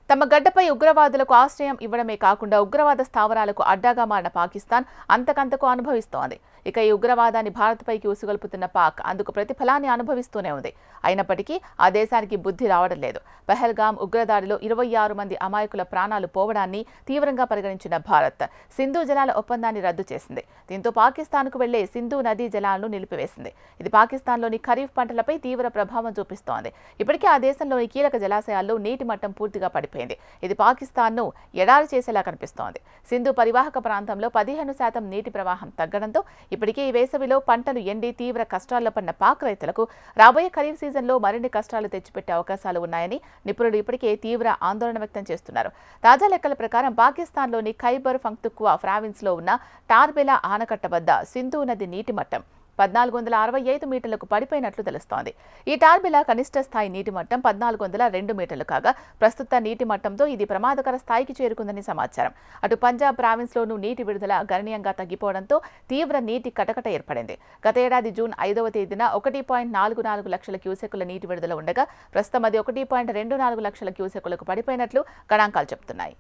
తమ గడ్డపై ఉగ్రవాదులకు ఆశ్రయం ఇవ్వడమే కాకుండా ఉగ్రవాద స్థావరాలకు అడ్డాగా మారిన పాకిస్తాన్ అంతకంతకు అనుభవిస్తోంది. ఇక ఈ ఉగ్రవాదాన్ని భారత్పైకి ఉసుగొల్పుతున్న పాక్ అందుకు ప్రతిఫలాన్ని అనుభవిస్తూనే ఉంది. అయినప్పటికీ ఆ దేశానికి బుద్ధి రావడం లేదు. పహల్గామ్ ఉగ్రదాడిలో 26 మంది అమాయకుల ప్రాణాలు పోవడాన్ని తీవ్రంగా పరిగణించిన భారత్ సింధు జలాల ఒప్పందాన్ని రద్దు చేసింది. దీంతో పాకిస్తాన్కు వెళ్లే సింధు నదీ జలాలను నిలిపివేసింది. ఇది పాకిస్తాన్లోని ఖరీఫ్ పంటలపై తీవ్ర ప్రభావం చూపిస్తోంది. ఇప్పటికే ఆ దేశంలోని కీలక జలాశయాల్లో నీటి మట్టం పూర్తిగా పడిపోయింది. ఇది పాకిస్తాన్ను ఎడారి చేసేలా కనిపిస్తోంది. సింధు పరివాహక ప్రాంతంలో 15% నీటి ప్రవాహం తగ్గడంతో ఇప్పటికే ఈ వేసవిలో పంటలు ఎండి తీవ్ర కష్టాల్లో పడిన పాక్ రైతులకు రాబోయే ఖరీఫ్ సీజన్లో మరిన్ని కష్టాలు తెచ్చిపెట్టే అవకాశాలు ఉన్నాయని నిపుణులు ఇప్పటికే తీవ్ర ఆందోళన వ్యక్తం చేస్తున్నారు. తాజా లెక్కల ప్రకారం పాకిస్తాన్లోని ఖైబర్ పఖ్తుంఖ్వా ప్రావిన్స్లో ఉన్న టార్బెలా ఆనకట్ట వద్ద సింధు నది నీటి మట్టం 1465 మీటర్లకు పడిపోయినట్లు తెలుస్తోంది. ఈ టార్బెలా కనిష్ట స్థాయి నీటి మట్టం 1402 మీటర్లు కాగా ప్రస్తుత నీటి మట్టంతో ఇది ప్రమాదకర స్థాయికి చేరుకుందని సమాచారం. అటు పంజాబ్ ప్రావిన్స్లోనూ నీటి విడుదల గణనీయంగా తగ్గిపోవడంతో తీవ్ర నీటి కటకట ఏర్పడింది. గత ఏడాది జూన్ 5వ తేదీన 1.44 లక్షల క్యూసెక్కుల నీటి విడుదల ఉండగా ప్రస్తుతం అది 1.24 లక్షల క్యూసెక్కులకు పడిపోయినట్లు గణాంకాలు చెబుతున్నాయి.